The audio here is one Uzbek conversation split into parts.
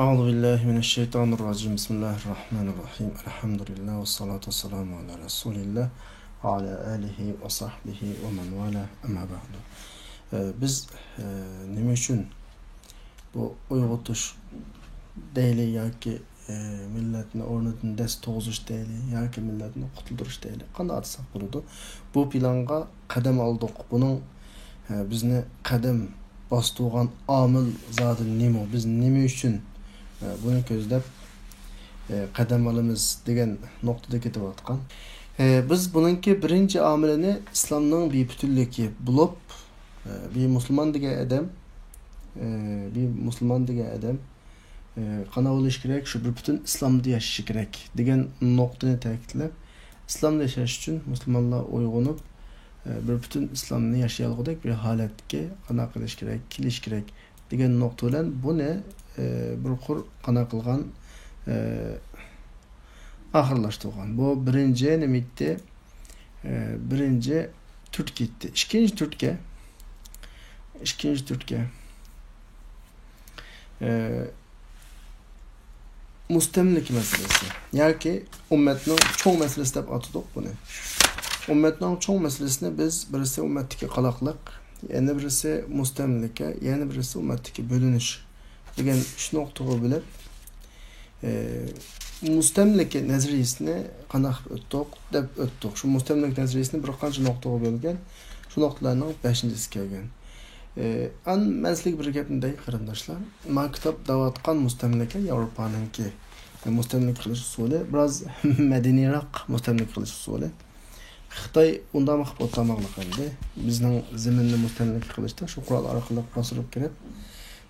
أعوذ بالله من الشيطان الرجيم بسم الله الرحمن الرحيم الحمد لله والصلاة والسلام على رسول الله وعلى آله وصحبه ومن والاه أما بعد biz nima uchun bu uyg'otish deyli yoki millatni o'rnidan dast to'g'izish deyli yoki millatni qutuldirish deyli qanday atsak bo'ladi bu planga qadam oldik buning bizni qadam bostirgan omil zodi nima biz nima uchun buni ko'zlab qadam olamiz degan nuqtada ketayotgan biz buningki birinchi omilini islomning beputunligi bo'lib bir musulmon degan odam qana bo'lish kerak shu bir butun islomda yashashi kerak degan nuqtani ta'kidlab islomda yashash uchun musulmonlar uyg'onib bir butun islomni yashayolgudek bir holatga qana qilish kerak kelish kerak degan nuqta bilan buni bir qur qana qilgan oxirlashtirgan bu birinchi nimitdi birinchi turt ketdi ikkinchi turtga mustamlik masalasi yoki ummatning cho'ng masalasi deb atadik buni. Ummatning cho'ng masalasini biz birisi ummatdagi qaloqliq, yana birisi mustamlika, yana birisi ummatdagi bo'linish degan uch nuqtaga bilib mustamlika nazariyasini qanaq o'tdik deb o'tdik. Shu mustamlik nazariyasini bir qancha nuqtaga bo'lgan, shu nuqtalarning 5-si kelgan. An manslik bir gapinday qarindoshlar, men kitob davatgan mustamlika Yevropaningki mustamlik qilish usuli biroz madaniyroq mustamlik qilish usuli. Xitoy undan qilib o'tmoqlik endi. Bizning zaminni mustamlik qilishda shu qurol orqali bosirib kirib,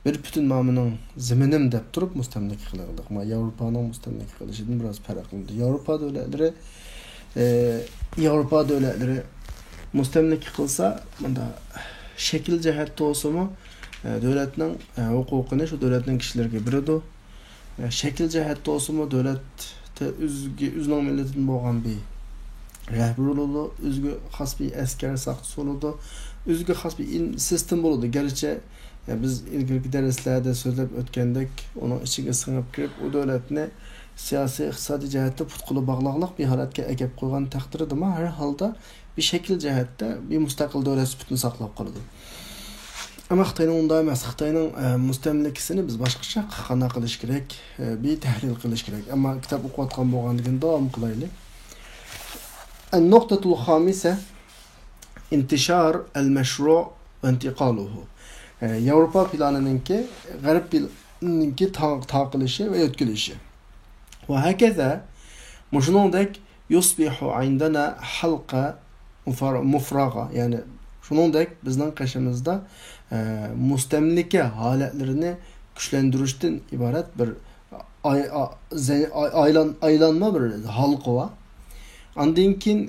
bir butun ma'mining zaminim deb turib mustamlik qildik. Men Yevropaning mustamlik qilishidan biroz farq qildi. Yevropa davlatlari mustamlik qilsa, bunda şekil cihetde olsa mı devletinin hukukunu şu devletin kişilerine biridi. Şekil cihetde olsa mı devlette üzgün milletin boğan bir rehber oldu, üzgün has bir asker sahtisi oldu, üzgün has bir sistem oldu. Gerçi biz ilgili derslerde sözlep ötkendek onun içine sığınıp girip o devletine siyasi, iqtisadi cihette putkulu bağlılık bir halatke ekip koygan takdirdi ama her halde bir şekil cihette bir müstakil devlet süpütünü saklap kalıdı. Ama Xitayning unda emas, Xitayning mustamlikasini biz boshqacha qana qilish kerak, bir tahlil qilish kerak. Ammo kitob o'qiyotgan bo'lganligini davom qilaylik. An-nuqtatul khamisa intishar al-mashru' va intiqaluhu. Yevropa planininki G'arb planininki taqilishi va yo'tkilishi. Va hakaza mushuningdek yusbihu indana halqa mufraga, yani shuningdek bizning qashimizda mustamlika holatlarini kuchlantirishdan iborat bir aylanma bir halqa va ondan keyin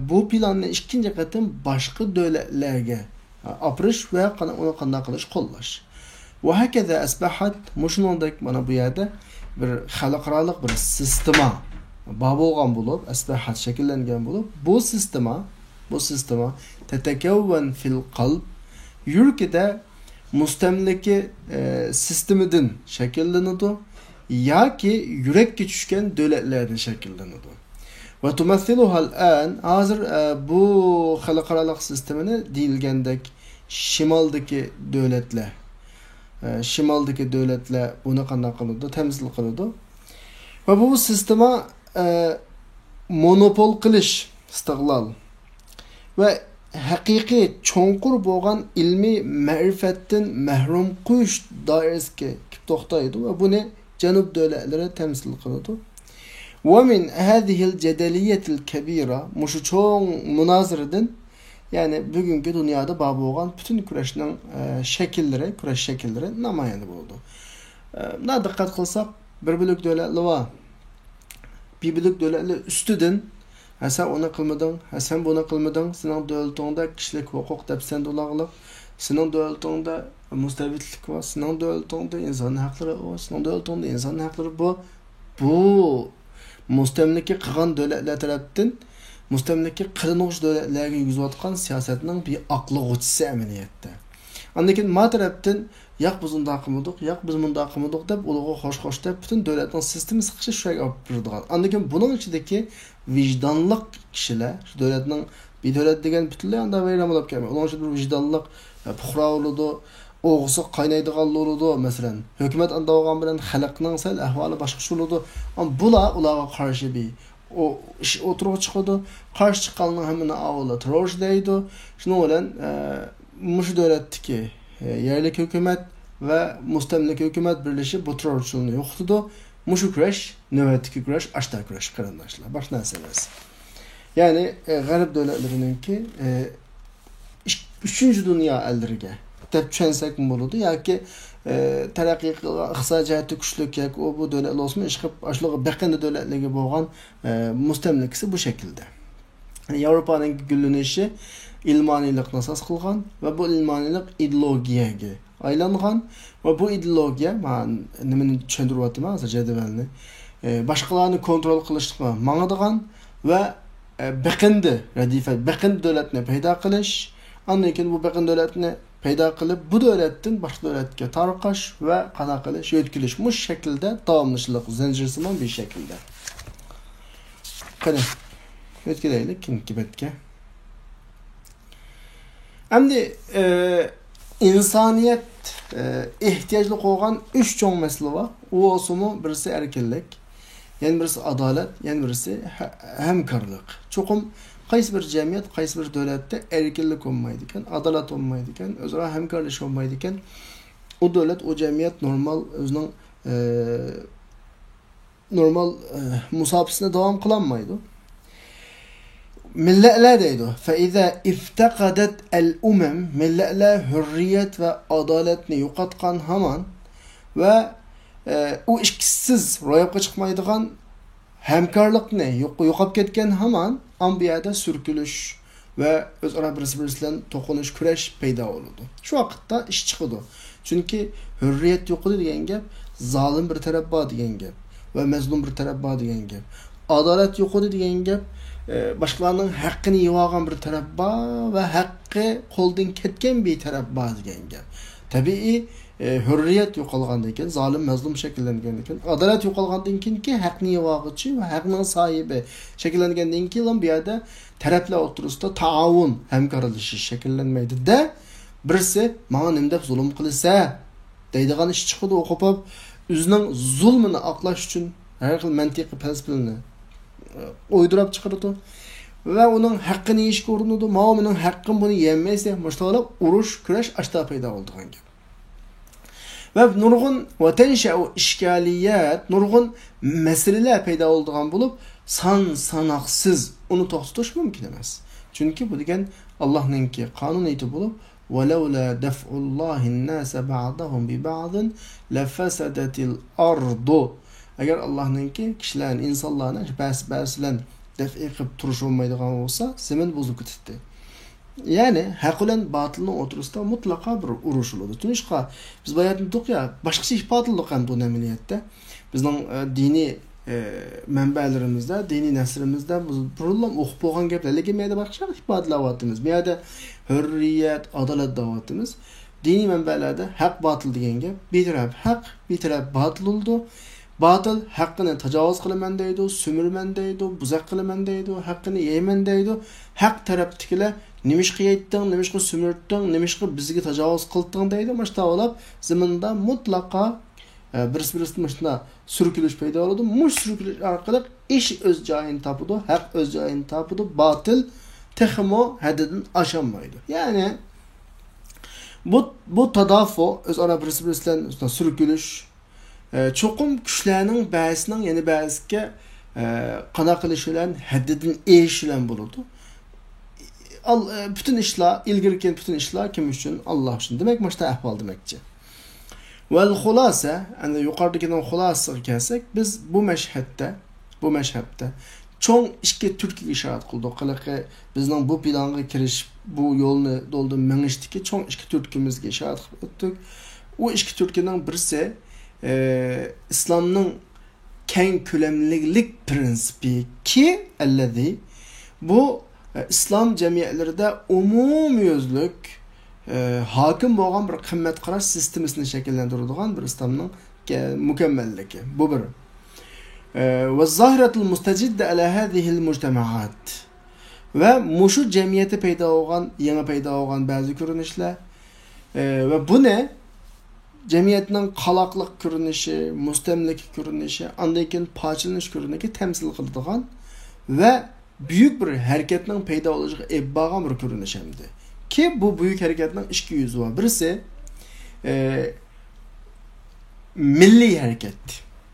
bu planni ikkinchi qatim boshqa davlatlarga apirish va uni qanday qilish qo'llash va hakaza asbahat mushuningdek mana bu yerda bir xalqaro bir sistema bo'lgan bo'lib asbahat shakllangan bo'lib bu sistema tetekevven fil qalb yürkide mustamliki sistemidan şekillenidi yoki yurakka tushgan davlatlardan şekillenidi. Ve tumathiluha al-an hozir bu xalqaro sistemini deyilgandek shimoldagi davlatlar buni qanday qiladi, tamsil qiladi. Va bu sistema monopol qilish, istiqlol ve haqiqiy cho'nqur bo'lgan ilmiy ma'rifatdan mahrum qo'yish doirasiga kelib to'xtaydi va buni janub davlatlari tamsil qiladi. Va min hadhihi al-jadaliyatil kabira mushu cho'ng munoziradan ya'ni bugungi dunyoda bor bo'lgan butun kurashning kurash shakllari namoyon bo'ldi. Buna diqqat qilsak, bir bo'lak davlatlar va bir bo'lak davlatlar ustidan sen onu kılmadın, sen bunu kılmadın, senin devletinde kişilik hukuk depsen dolağılık, senin devletinde müstebitlik var, senin devletinde insan hakları var, senin devletinde insan hakları bu müstemliki kılan devletler tarafından müstemliki kılınmış devletlerine yüzü atkan siyasetinin bir aklı uçsa eminiyette. Andan ma tarafdan yoq biz unda qilmadik, yoq biz bunda qilmadik deb ularga xo'sh-xo'sh deb butun davlatning sistemasi qilishni shu yerga olib turadigan. Andan buning ichidagi vijdonli kishilar, shu davlatning bir davlat degan butunlay anda vayron bo'lib kelmaydi. Uning ichida bir vijdonli puhra bo'ladi, o'g'isi qaynaydigan bo'ladi. Masalan, hukumat anda olgan bilan xalqning sal ahvoli boshqa bo'ladi. Ammo ularga qarshi bir o ish o'tirib chiqadi. Qarshi chiqqanning hammani avvalo terrorchi deydi. Shuning bilan mush davlatdagi yerlik hukumat va mustamlik hukumat birlashib bu terrorchilikni yo'qotdi. Mushu kurash, navbatdagi kurash, ashtar kurash qarindoshlar. Boshqa narsa emas. Ya'ni g'arb davlatlarininki 3-chi dunyo ellariga deb tushunsak bo'ladi yoki taraqqiy iqtisodiyoti kuchli yoki bu davlatlar o'smi ish qilib ashulaga baqindi davlatlarga bo'lgan mustamlikasi bu shaklda. Yevropaning gullanishi ilmoniylikni asos qilgan va bu ilmoniylik ideologiyaga aylangan va bu ideologiya men nimani tushuntiryapman hozir jadvalni boshqalarni kontrol qilishga mangadigan va baqindi radifa baqindi davlatni paydo qilish, undan keyin bu baqindi davlatni paydo qilib bu davlatdan boshqa davlatga tarqash va qana qilish, yo'tkilish bu shaklda davomlashlik zanjirsimon bir shaklda. Qani yo'tkilaylik kinkibatga. Endi insoniyat ehtiyojli qo'ygan 3 cho'ng masala bor. U o'simi birisi erkinlik, yana birisi adolat, yana birisi hamkorlik. Cho'qim qaysi bir jamiyat, qaysi bir davlatda erkinlik bo'lmaydi ekan, adolat bo'lmaydi ekan, o'zaro hamkorlik bo'lmaydi ekan, u davlat, o jamiyat normal o'zining normal musofasini davom qilolmaydi. Milletler deydi. Faiza iftaqadat el-umam, milletler hürriyet ve adaletini yo'qotgan hamon ve u ikkisiz ro'yobga chiqmaydigan hamkorlikni yo'qolib ketgan hamon ambiyada surkilish ve o'zaro birisi bilan to'qinish, kurash paydo bo'ladi. Shu vaqtda ish chiqadi. Chunki hürriyet yo'qoldi degan gap, zolim bir taraf bor degan gap ve mazlum bir taraf bor degan gap. Adalet yo'qoldi degan gap, boshqalarning haqqini yeyolgan bir taraf bor va haqqi qo'ldan ketgan bir taraf bor degan gap. Tabiiy hurriyat yo'qolgandan keyin zolim mazlum shakllangandan keyin adolat yo'qolgandan keyinki haqqni yeyolg'uchi va haqqning sohibi shakllangandan keyin bu yerda taraflar o'rtasida taavun hamkorlashish shakllanmaydi-da. Birisi menga nima deb zulm qilsa deydigan ish chiqadi, o'qib o'zining zulmini oqlash uchun har xil mantiqiy falsafani o'ydirib chiqardi va uning haqqini yeyishga urinadi. Ma'omining haqqim buni yemaysa, mushtalab urush, kurash ashta paydo bo'lgan gap. Va nurg'un va tansha'u ishkaliyat, nurg'un masalalar paydo bo'lgan bo'lib, sanoqsiz uni to'xtatish mumkin emas. Chunki bu degan Allohningki qonuniyati bo'lib, وَلَوْلَا دَفْعُ اللَّهِ النَّاسَ بَعْضَهُمْ بِبَعْضٍ لَفَسَدَتِ الْأَرْضُ. Agar Allohninki kishilarni, insonlarni bas bilan daf'i qilib turish olmaydigan bo'lsa, zamin buzib ketdi. Ya'ni haq bilan botilni o'tirisida mutlaqo bir urush bo'ladi. Tunishqa biz bu yerda to'qya boshqacha ifodalandik ham bu amaliyotda. Bizning diniy manbalarimizda, diniy nasrimizda biz problem o'qib bo'lgan gaplarga meyda boshqa ifodalavyapmiz. Bu yerda hurriyat, adolat davatimiz. Diniy manbalarda haq botil degan gap, bir taraf haq, bir taraf botil bo'ldi. Batıl haqqini tajovuz qilaman deydi, sumirman deydi, buzaq qilaman deydi, haqqini yeyman deydi. Haq tarafdagilar nimishqa yetding, nimishqa sumirding, nimishqa bizga tajovuz qilding deydi. Mana olab zaminda mutlaqo birisi-birisini shuna surkilish paydo bo'ladi. Mush surkilish orqali ish o'z joyini topadi, haq o'z joyini topadi, batil texmo haddidan osholmaydi. Ya'ni bu tadafu o'zaro birisi-bilan surkilish cho'qim kuchlarning ba'sining yana ba'siga qana qilish bilan haddidan esh bilan bo'ladi. Bütün ishlar, ilgirken bütün ishlar kim uchun? Alloh uchun. Demak, mana shu ahvol demakchi. Vel xulasa, ana yuqoridagidan xulosasiga kelsak, biz bu mashhabda cho'ng ikki turkiga ishorat qildik. Qiliqi bizning bu planga kirish, bu yo'lni doldin mingishdiki cho'ng ikki turkimizga ishorat qilib o'tdik. U ikki turkining birisi İslam'ın keng ko'lamlilik prinsipi ki allazi bu İslam cemiyetlerinde umumiyözlük hakim bo'lgan bir qimmat qarash sistemasini shakllantiradigan bir islomning mukammalligi. Bu bir. Ve zahiratul mustajidde ala hadihil mujtamaat. Ve muşu cemiyeti paydo bo'lgan, yangi paydo bo'lgan ba'zi ko'rinishlar ve bu ne? Cemiyetning qalaqliq ko'rinishi, mustamlik ko'rinishi, andan keyin parchalanish ko'rinishi temsil qiladigan ve büyük bir hareketning paydo bo'lishiga olib borgan bir ko'rinish hamdi. Ki bu büyük hareketning ikki yuzi var. Birisi milli hareket.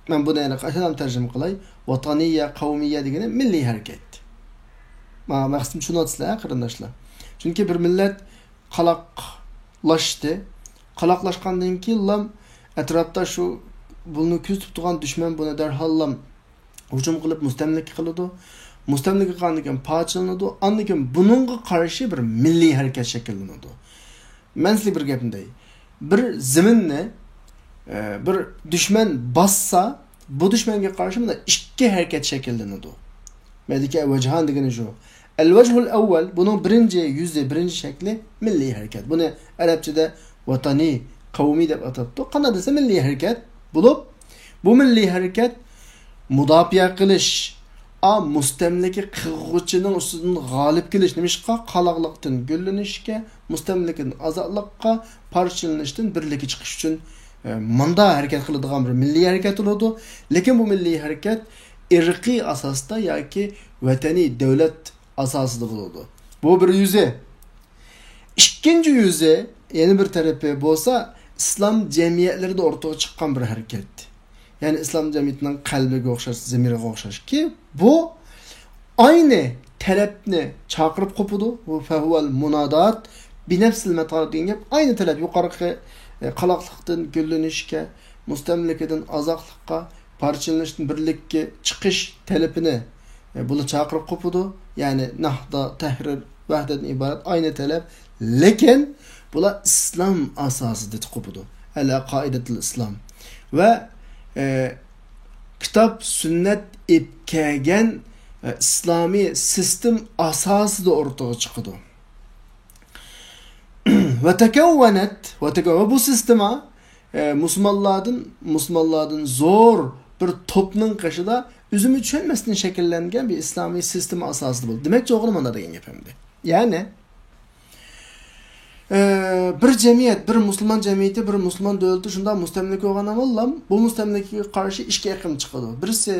Ben bunu yani aşağıdan tercüme qilay. Vataniya, qavmiya degani milli hareket. Maqsadim shuni aytsizlar, qarindoshlar. Chunki bir millat qalaqlashdi. Qalaqlashgandan keyin atrofda shu buni ko'z tutib turgan dushman buni darhol hujum qilib mustamlik qiladi. Mustamlik qilgandan keyin parchalanadi. Andan keyin buningga qarshi bir milliy harakat shakllanadi. Men sizga bir gapni deyman. Bir zaminni bir düşman bassa bu düşmanga qarshi bunda ikki harakat shakllanadi. Medika vajhan degani shu. El-vajhul avval bunun birinchi yuzi, birinchi shakli milliy harakat. Buni arabchada vatani, qavmiy deb atabdi. Qanday desa milliy harakat bo'lib, bu milliy harakat mudofiya qilish, mustamlika qilg'uchining ustidan g'olib kelish, nimishqa qalaqliqdan gullanishga, mustamlikadan azodlikqa, parchalanishdan birlikka chiqish uchun manda harakat qiladigan bir milliy harakat bo'ladi. Lekin bu milliy harakat irqiy asosda yoki vataniy davlat asosida bo'ladi. Bu bir yuzi. Ikkinchi yuzi, yana bir tarafi bo'lsa, islom jamiyatlarida o'rtaga chiqqan bir harakat. Yani islom jamiyatining qalbiga o'xshash, zamiriga o'xshash ki bu aynı talabni chaqirib qo'yadi. Bu fahuval munadat binafsil matar degan gap aynı talab yuqorqi qalaqliqdan gullanishga, mustamlikadan azoqliqqa, parchalanishdan birlikka chiqish talabini buni chaqirib qo'yadi. Ya'ni nahda, tahrir, vahdatdan iborat aynı talab, lekin bular islom asosida qo'yadi. Ala qoidatul islom. Va kitob, sunnat kelgan islomiy sistem asosida o'rtaga chiqadi. Ve tekevvenet bu sistema Müslümanlardan zor bir topning qashida üzümü tushunmasdan shakllangan bir islomiy sistema asosida bo'ldi. Demak, to'g'ri mana degan gapimdi. Ya'ni bir cemiyet, bir Müslüman cemiyeti, bir Müslüman devleti şunda mustamlik olgan amallam, bu mustamlikka qarshi ikki aqim chiqadi. Birisi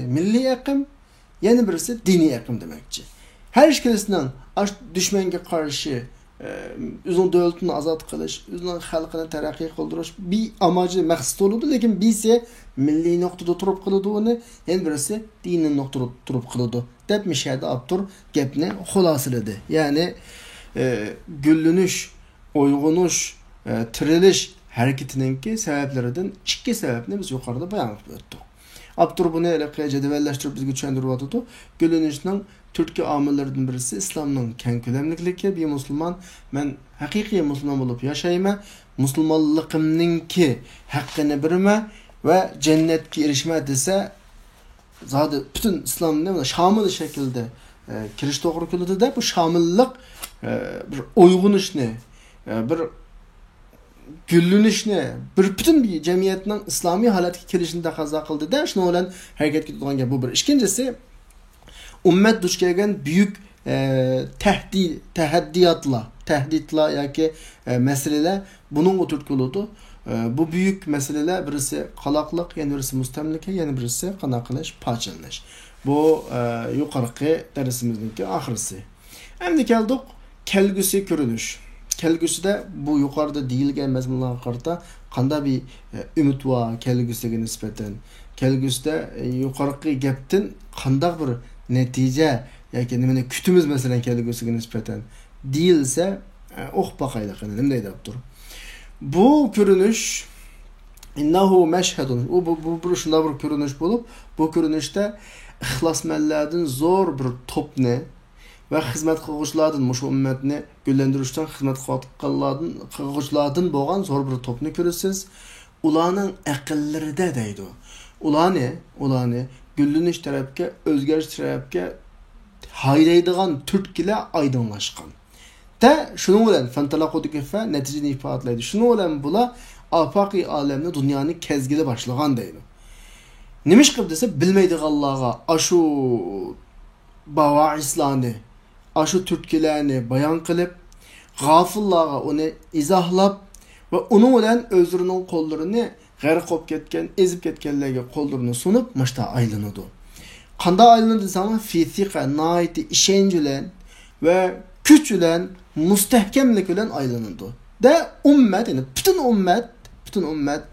milliy aqim, yana birisi diniy aqim demakchi. Her ikkilisining dushmanga qarshi o'zining davlatini azod qilish, o'zining xalqini taraqqiy qildirish bir amacı maqsad bo'ladi, lekin birisi milliy nuqtada turib qiladi uni, yana birisi diniy nuqtada turib qiladi. Deb mishada Abdur gapni xulosaladi. Ya'ni gullanish, uyg'onish, tirilish hareketininki sebeplerinden ikki sebepni biz yuqorida bayon qilib o'tdik. Abdur buni jadvallashtirib bizga tushuntirib o'tdi. Gullanishning turtki omillaridan birisi islomning keng ko'lamlikligi. Bir musulmon men haqiqiy musulmon bo'lib yashayman, musulmonligimningki haqqini berma va jannatga erishma desa, zodi bütün islomni shamil shaklda kirish to'g'ri keladi-da. Bu shamillik bir uyg'onishni, bir güllanishni, bir bütün bir cemiyetning islomiy holatga kelishini taqozo qildi-da. Shuni bilan harakatga o'tgan gap bu bir. Ikkinchisi, ummat duch kelgan buyuk tahdidlar yoki masalalar buning o'tirtqiludi. Bu büyük meseleler birisi qalaqliq, yana birisi mustamlika, yana birisi qana qilish, parchalanish. Bu yuqorqi darsimizningki oxirisi. Endi keldik kelgusi ko'rinish. Kelgusida bu yuqorida deyilgan mazmunlarga qarata qanday bir umid va kelgusiga nisbatan, kelgusida yuqorqi gapdan qanday bir natija yoki nimani kutimiz masalan kelgusiga nisbatan deyilsa, baqaylik nima deydi Abdur. Bu ko'rinish innahu mashhadun. Bu shunday bir ko'rinish bo'lib, bu ko'rinishda ixlosmandlardan zo'r bir to'pni ve xizmat qiluvchilardan mushu ummatni gullantirishdan xizmat qiluvchilardan bo'lgan zo'r bir to'pni ko'rasiz. Ularning aqllarida deydi. Ularni gullanish tarafga, o'zgarish tarafga haydaydigan turtkilar oydinlashgan. De şunun bilen fantalaqu kefe neticeni ifadelaydi. Şunun bilen bula afaqi alemde dünyanın kezgili başlagan deydi. Nimiş qıp dese bilmeydik Allah'a aşu bavaislarni, aşu türkkilerini bayan qılıp gafıllağa onu izahlap ve onun bilen özürünün kollarını g'arq olib ketgan, ezib ketganlarga qo'llarini sunib, mashta aylanadi. Qanday aylanadi desam, fisiqa, naiti, ishonch bilan va kuch bilan, mustahkamlik bilan aylanadi. Da ummat, ya'ni butun ummat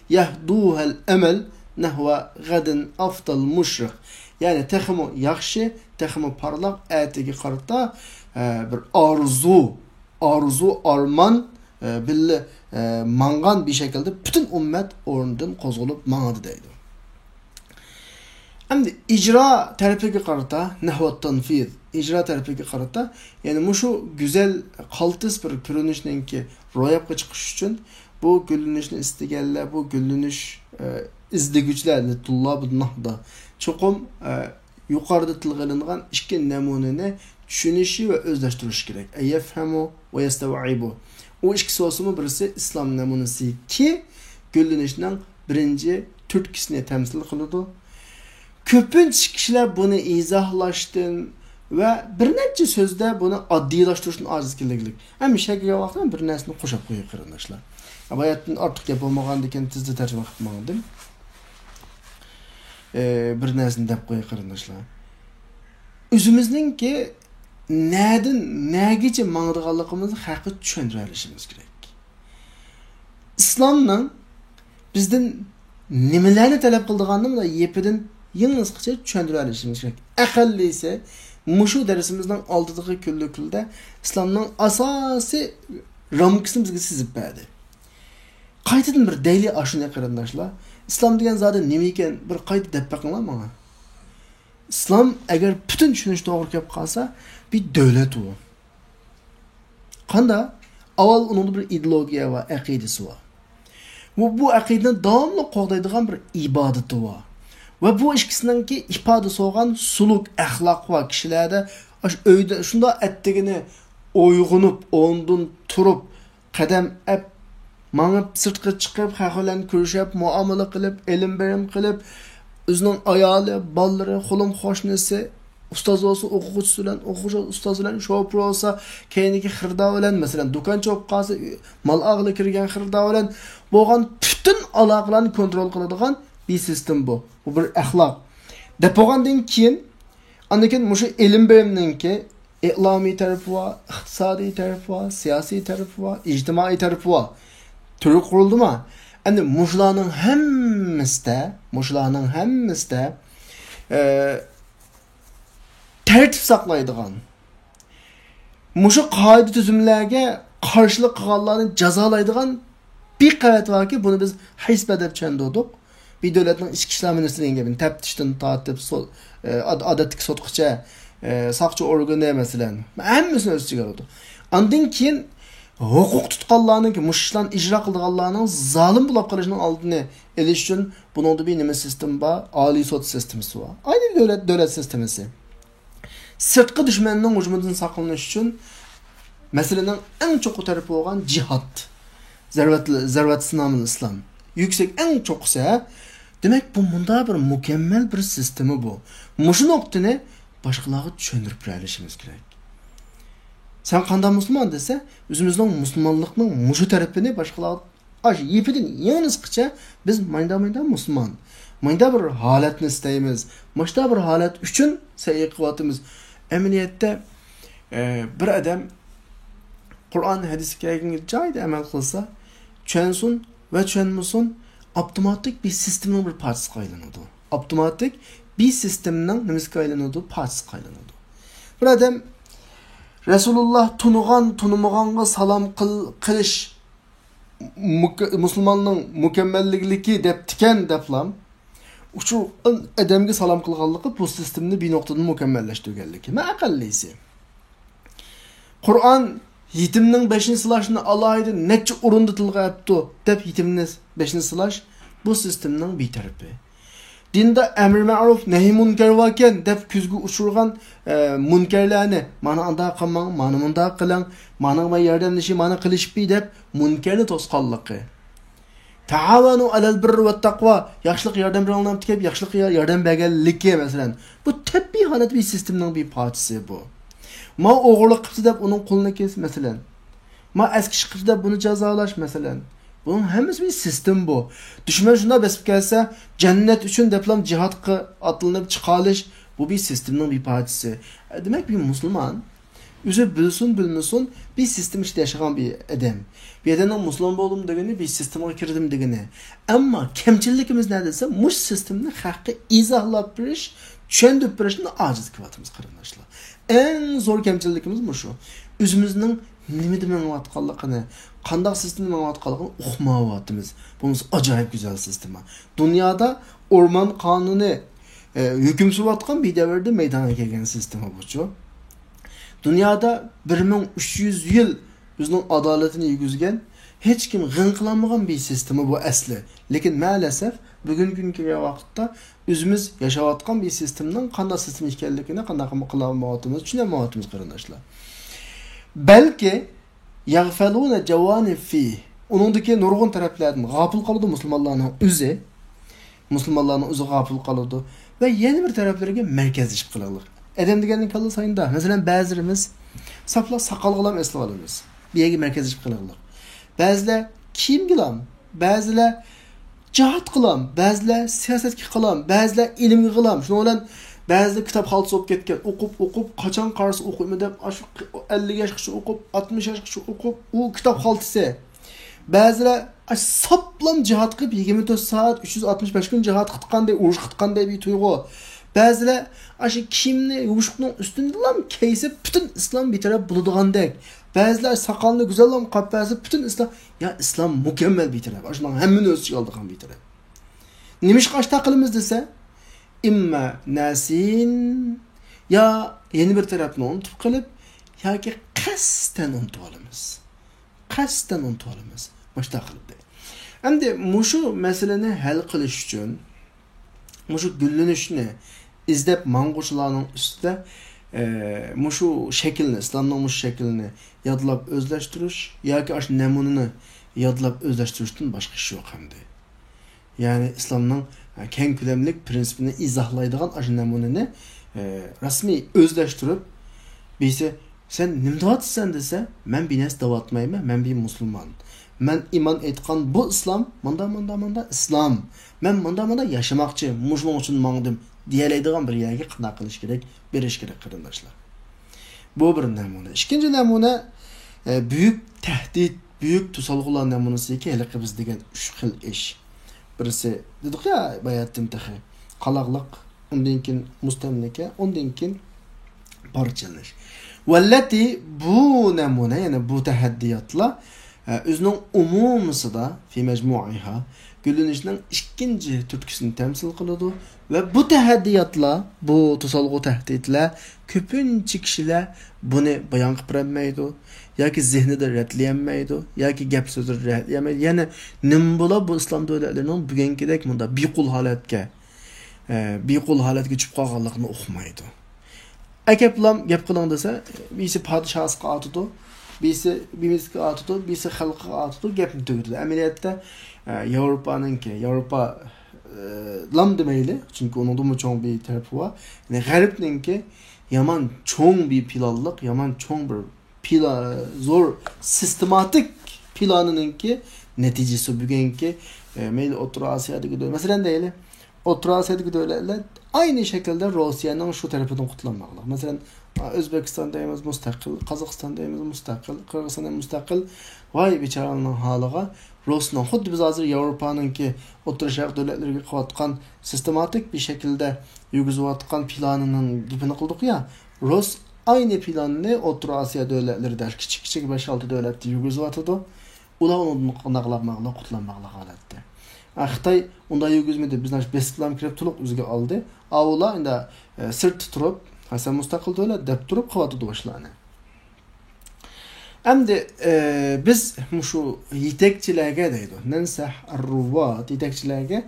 yahduhal amal nahwa gadin afdal mushriq. Ya'ni texmo yaxshi, texmo parlaq atiga qarata bir arzu, arman billi mangan bir şekilde bütün ümmet orundan kozulup manadı deydi. Şimdi icra tarafiga qarata, nahvat tanfiz, icra tarafiga qarata, yani şu güzel qaltis bir ko'rinishninki ro'yobga chiqish uchun bu gülünüşni istaganlar, bu gülünüş izdiguvchilarni tullabun nahda cho'qim yuqorida tilg'ilingan ikki namunani tushunishi va o'zlashtirish kerak. Ayafhamu va yastawibu. O ikisi olsun birisi İslam namunası ki gülünüşünün birinci türkisine temsil kılıdı. Köpünç kişiler bunu izahlaştın ve bir neçe sözde bunu addilaştırışın aciz kirlilik. Hem bir şekilde vakti bir nesini koşup koyuyor kırındaşlar. Ama hayatın artık yapılmagan diken tizde tercüme kıtmadım. Bir nesini dep koyuyor kırındaşlar. Özümüzün ki nägice mağdırganlığımızı hakkı düşündürülüşümüz gerek. İslam'ın bizden nimelerini talep kıldığını da yepeden yalnız kısa düşündürülüşümüz gerek. Akıllı ise muşu dersimizden aldığı küllükülde İslam'ın asası ramkısını bizge sizip verdi. Kayıtın bir deyli aşını kırındaşlar. İslam degen zaten nemeyken bir kayıt dep bakınlar bana. İslam eğer bütün düşünüş doğru kep kalsa bir devlet o. Kanda avval onun bir ideologiya var, akidesi var. Bu akidenin devamlı qoğdaydigan bir ibadeti var. Ve bu ikisinden ki ifadesi olan suluk, ahlak var kişilerde. Öyde şunda ettiğini oygunup, ondan turup, kadem ep, manıp, sırtqı çıkıp, hakolen körüşüp, muamele kılıp, elim berim kılıp, özünün ayalı, balları, xolum xoşnesi, ustaz olsa, okuğucusu bilen, okuğucu ustaz bilen, şoför olsa, kendiki xırda bilen, mesela dukan çoğup qalsa, mal ağlı kirgen xırda bilen, boğan bütün alaqlarını kontrol kıladigan bir sistem bu. Bu bir ahlak. Depoğandan keyin, andakin muşu ilim bilimninki, İ'lami tarafı var, iqtisadi tarafı var, siyasi tarafı var, ictimai tarafı var. Türü kuruldu mu? Yani muşlarının hemmisi de tertip saklaydıgan. Muşu qaida tüzümlerge karşılık qılanlarını cazalaydıgan bir qavat var ki bunu biz hisb edip çendodik. Bir devletin içki işler ministrliğine gibi teftişten tatip adatlik sotqıça saqçı organı mesela. Hemmisini öz çıkardı. Ondan keyin hukuk tutqanlarının ki muşlan icra qıldıqanlarının zalim bulab qalışının aldığını eliş üçün bunun da bir nime sistem var, ali sot sistemisi var. Aynı devlet sistemisi. Sırtqı düşmanının hücumundan saqlanış üçün meselenin en çok tarafı olan cihat. Zervat sınavının İslam. Yüksek en çoksa demek bu bunda bir mükemmel bir sistemi bu. Muşu noktini başkaları düşündürüp rəyləşimiz gerek. Sen qanda Müslüman dese, özümüzün Müslümanlıqның muşu tarafını başkaları yepidin yalnız qıça biz mayda Müslüman. Mayda bir halatni isteyimiz. Maşta bir halat üçün səyi qıvatımız. Emniyette bir adam Kur'an hadisi kelgen joyda amal qilsa, tushunsin va tushunmasin, avtomatik bir sistemin bir parçası aylanadi. Avtomatik bir sistemin nimasiga aylanadi, parçası aylanadi. Bir adam Resulullah tunumaganga salam qilish Müslümanның mükemmellikligi deb tikan deplam. Uçu adamga salam qilganligi bu sistemni bir noktada mükemmellashtirganligi. Ma aqallisi. Kur'an yetimning 5. silashini alaydı neçe urunda tilga yaptı deb yetimni 5. silash bu sistemning bir tarafi. Dinda emr ma'ruf nahi munkar varken deb kuzgu uçurgan munkarlarni mana anda qilmang, mana bunda qiling Manın yardımlaşı, manı qilishbi deb munkarni to'sqanligi. Taavanu alal birri ve taqva. Yaxshilik yordam berganlar deb yaxshilik yordam berganligi masalan. Bu tabiiy holat bir sistemning bir parçası bu. Ma o'g'irlik qildi deb uning qo'lini kes masalan. Ma eskish qildi deb buni jazolash masalan. Bunun hammasi bir sistem bu. Düşman shunda besib kelsa, cennet uchun deblam jihadga atlanib chiqalish bu bir sistemning bir parçası. Demek bir Müslüman o'zi bilsin bilmasin bir sistem içinde yaşayan bir adam. Bir adamın Müslüman bo'ldim degani bir sistemga kirdim degani. Ammo kamchilikimiz ne desa, mush sistemni haqqi izohlab berish, tushuntirib berishni ojiz qilyapmiz qarindoshlar. En zor kamchilikimiz bu şu. O'zimizning nima demayotganligini, qanday sistemni demayotganligini uqmayapmiz. Bunisi ajoyib güzel sistem. Dünyada orman qonuni hukm surayotgan bir davrda maydonga kelgan sistem bu şu. Dünyada 1300 yıl bizning adolatini yuguzgan, hech kim g'ing qilolmagan bir sistemi bu asli. Lekin maalesef bugungi kunga vaqtda o'zimiz yashayotgan bir sistemning qanday sistem ekanligini, qanday qilolmayotimiz tushunmayotimiz qarindoshlar. Balki yaghfaluna jawanib fi. Uningdagi nurg'un taraflardan g'afil qoladi musulmonlarning o'zi. Musulmonlarning o'zi g'afil qoladi va yana bir taraflarga markazlashib qoladi. Adam deganning kalla sayında. Mesela bazılarımız sapla sakal qılam eslab olamiz. Bir yerga markazlashib qiladilar. Bazılar kiyim qilam, bazılar cihat qilam, bazılar siyosatga qilam, bazılar ilmga qilam. Shuning bilan ba'zi kitob xalta bo'lib ketgan, o'qib, qachon qarsa o'qiymi deb, 50 yoshgacha o'qib, 60 yoshgacha o'qib, u kitob xaltasi. Bazılar saplam cihat qilib 24 saat 365 kun cihat qilganday, urush qilganday bir tuyg'u. Bazılar aşı kimni yumuşuqning üstündelam keysib bütün İslam bir taraf buludugandek. Bazılar sakalını güzellam qappası bütün İslam ya İslam mükemmel bir taraf. Aşıdan hemmini öz aldıgan bir taraf. Nimiş qaşta qılımız dese imma nasin ya yeni bir tarafını unutup qılıp ya ki qasdan unutup alımız. Qasdan unutup alımız. Başta qılıp de. Endi muşu meseleni hal qilish uchun muşu güllenişni izlep manguşlarının üstüde muşu şeklini, İslam'ın muşu şeklini yadlap özleştiriş, ya ki aş nemununu yadlap özleştirişten başka iş yok hem de. Yani İslam'ın keng külemlik prensipini izahlaydıgan aş nemununu rasmi özleştirip birisi sen nim davatsan dese men bir nes davatmayım, men bir Müslüman. Men iman etkan bu İslam, manda İslam. Men manda yaşamakçı, muşmun için mangdım diyeleydiğen bir yerge qana qilish kerak, berish kerak qarindoshlar. Bu bir namuna. İkinci namuna büyük tehdit, büyük tusalg'ular namunasi ki hele biz degan 3 xil ish. Birisi dedik ya bayatdim tahi. Qalaqliq, undan keyin mustamlika, undan keyin parchalash. Vallati bu namuna, yani bu tahaddiyatlar özünün umumisi da fi mecmuiha gülünüşünün ikinci türküsünü temsil kılıdı ve bu tehdiyatla, bu tusalgı tehditler köpünçe kişiler bunu bayan kıpıramaydı, ya ki zihni de redleyemeydi, ya ki gap sözü redleyemeydi. Yani nimbula bu İslam devletlerinin bugünkidek bunda bir kul haletke çıp qalğanlığını oxumaydı. Akeplam gap qılan dese, birisi padişahı atıdı, birisi atıdı, birisi halkı atıdı, gapni tügürdü. Ameliyatda Avrupa lam demeyli, çünkü onun da mı çoğun bir tarafı var. Yani garipninki yaman çoğun bir planlık, yaman çoğun bir zor sistematik planınınki neticesi bugünkü meyli Orta Asya'daki dövüler. Mesela değil, Orta Asya'daki dövülerler aynı şekilde Rusya'nın şu tarafından kutlanmaklar. Mesela Özbekistan'dayımız müstakil, Kazakistan'dayımız müstakil, Kırgızistan'dayımız müstakil. Vay biçaranın halığa Rusya'nın xuddi biz hazır Avrupa'nın ki Orta Şark devletleri qatqan sistematik bir şekilde yürgüzüvatqan planının gipini qıldık ya. Rus aynı planını Orta Asya devletleri der kiçik 5-6 devletde yürgüzüvatıdı. Ular onu naqlaqmaqla, qutlanmaqla halatda. Xitay unda yürgüzmedi. Bizden Beslam kirib tuluq üzge aldı. Avula indi sırt tuturup sen müstakil devlet dep turup qıvatıdı başlarını. Endi biz şu yetekçilerge deydi. Nensah ar-ruvat yetekçilerge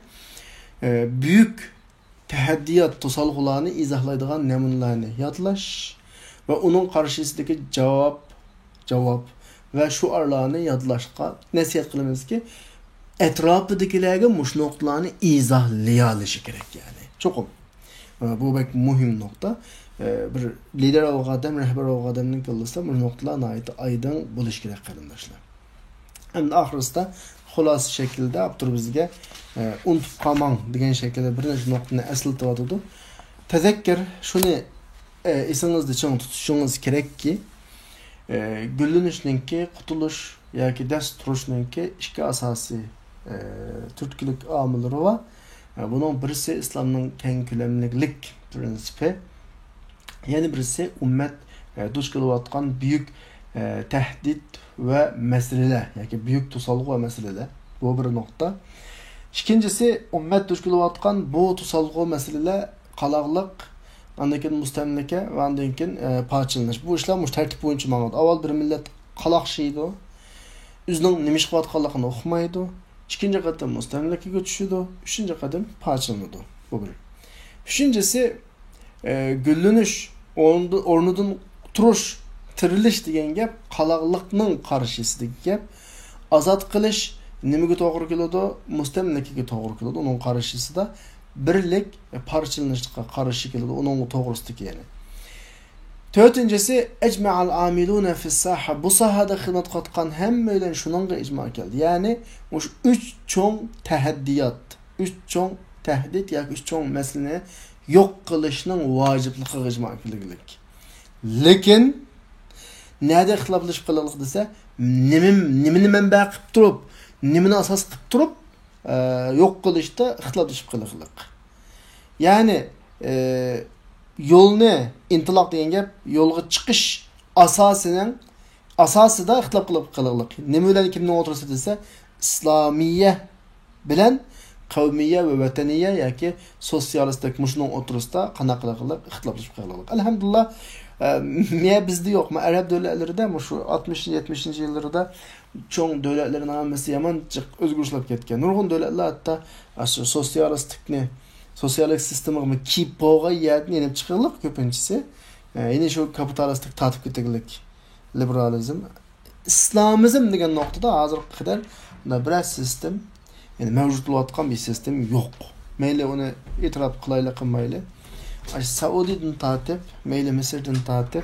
büyük tehaddiyat tosalgılarını izahlaydıgan namunlarını yadlaş ve onun karşısındaki cavab ve şu arlarını yadlaşqa nasihat qilamiz ki etrafıdakilerge muş noktalarını izahlayalışı gerek yani. Çokum. Bu bek muhim nokta. Bir lider avgadam, rehber avgadamning kılırsa bu noktalarına ait aydın buluş gerek qarindoshlar. Hem ahirista xulos şekilde aptur bizge unutup qalmang degan şekilde bir noktani eslatib atadi. Tezekkür şunu esingizde cho'ng tutishungiz kerakki, gullanishninki qutulush yoki dast turishninki ikki asosiy turtkilik omillari bor. Buning birisi islomning keng ko'lamlik prinsipi, yana birisi ummat duch kelayotgan büyük tehdit ve meseleler, yani büyük to'salg'i ve meseleler. Bu bir nokta. İkincisi ummat duch kelayotgan bu to'salg'i meseleler qalaqliq, ondan keyin mustamlaka ve ondan keyin parchalanish. Bu ishlar mush tartib bo'yicha ma'lumot. Avval bir millat qalaqshiydi. O'zining nima ish qilayotganligini uqmaydi. İkinci qadam mustamlakaga tushadi. Uchinchi qadam parchalanadi. Bu bir. Üçüncüsü gullanish, o'rnidan turish, tirilish degan gap qalaqliqning qarshisidagi gap. Azod qilish nimaga to'g'ri keladi? Mustamlakaga to'g'ri keladi. Uning qarshisida birlik parchalanishga qarshi keladi. Uning to'g'risidagi yani. Dördüncüsü ecma'al amiluna fis saha. Bu sahada xizmat qatqan hammalar shuningga ijmo keldi. Yani mush 3 cho'ng tahaddiyat, 3 cho'ng tahdid yoki 3 cho'ng masalani yo'q qilishning vojibligiga ijmo kelganlik. Lekin nada ixtiloflashib qilalik desa, nimani manba qilib turib, nimani asos qilib turib yo'q qilishda ixtiloflashib qilalik. Yani yo'lni intiloq degan gap yo'lga chiqish asosida ixtilof qilib qilalik. Nima bilan kimning o'tirsa desa, islomiyya bilan qavmiyya ve vataniyya yoki sotsialistik mushning o'tirisida qanaqa qilib ixtiloflashib qilalik. Alhamdulillah, niye bizde yok mu? Arap devletlerinde mi şu 60-70 yıllarda çoğun devletlerin hammasi yaman özgürlük ketken. Nurgun devletler hatta sosyalistikni, sosyalist sistemi ki boğa yerden yenip çıkırlık köpüncesi. Yine şu kapitalistik tatip keteklik, liberalizm. İslamizm degen noktada hazır kadar bir sistem, yani mevcut olan bir sistem yok. Meyle onu itiraf kılayla kılmayla. Saudi'den tatip, meyli Mısır'dan tatip.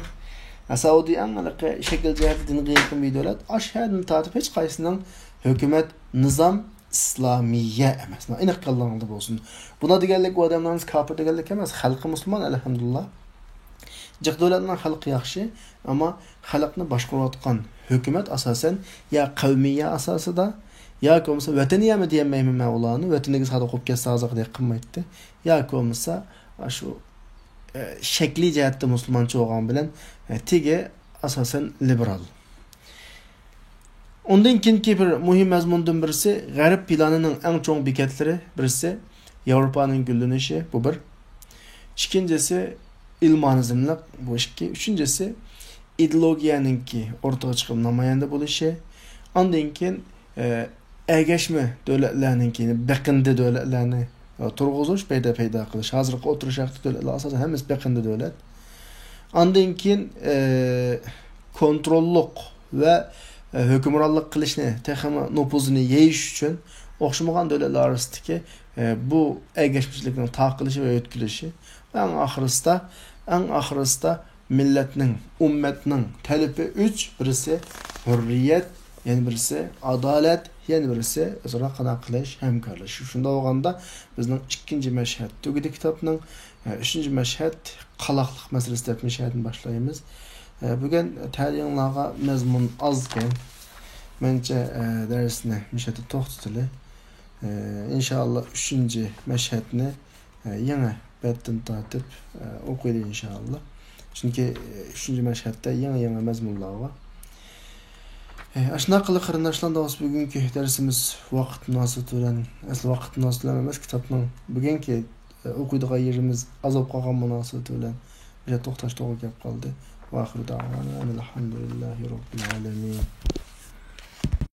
Saudi en alaka şekil cihetinden gıyıkın bir devlet. Aşağıdan tatip hiç kaysından hükümet, nizam, İslamiye emez. İnek kallanıldı olsun. Buna digerlik bu adamlarınız kapır digerlik emez. Halkı Müslüman elhamdülillah. Cık devletinin halkı yakşı ama halkını başkuratkan hükümet asasen ya kavmiye asası da ya ki olmasa vataniye mi diyemeyim mevlanı. Vataniye sadece okup kesse azak diye kımmaydı. Ya ki olmasa şu şekli cihette Müslümançı olan bilen tege asasen liberal. Ondan kinki bir muhim mazmundan birisi Garip planının en çoğun beketleri birisi Avrupa'nın güllenişi bu bir. İkincisi ilmanizmlik bu iki. Üçüncüsü ideologiyanın ki ortaya çıkıp namayanda buluşu. Ondan kin ergeçme devletlerinin ki bekindi devletlerini turg'uzish payda qilish. Hozirgi o'tirishaqda davlatlar asosan hammasi beqindi davlat. Ondan keyin kontrolluq va hukmronlik qilishni, texnik nupuzini yeyish uchun o'xshamagan davlatlar orasidagi bu ergashishlikning taqilishi va yetkilishi va eng oxirisida millatning, ummatning talabi 3, birisi hurriyat, yani birisi adalet, yani birisi o'zaro qanaqa qilish, hamkorlashish. Shunda bo'lganda bizning ikkinchi mashhad tugidi kitobning 3-chi mashhad qalaqliq masalasida mashhadni boshlaymiz. Bugun ta'limlarga mazmun ozgan. Mencha darsni mashhadi to'xtatili. İnşallah 3-chi mashhadni yana betdan tortib o'qiydi inşallah. Chunki 3-chi mashhadda yana mazmunlar bor. Aşna qilib qarindoshlardan o'z bugungi darsimiz vaqt munosabati bilan, asl vaqt munosabati bilan emas, kitobning bugungi o'qiydigan yerimiz azob qolgan munosabati bilan bir to'xtash to'g'ri gap qoldi. Va oxir da'vona alhamdulillahi robbil alamin.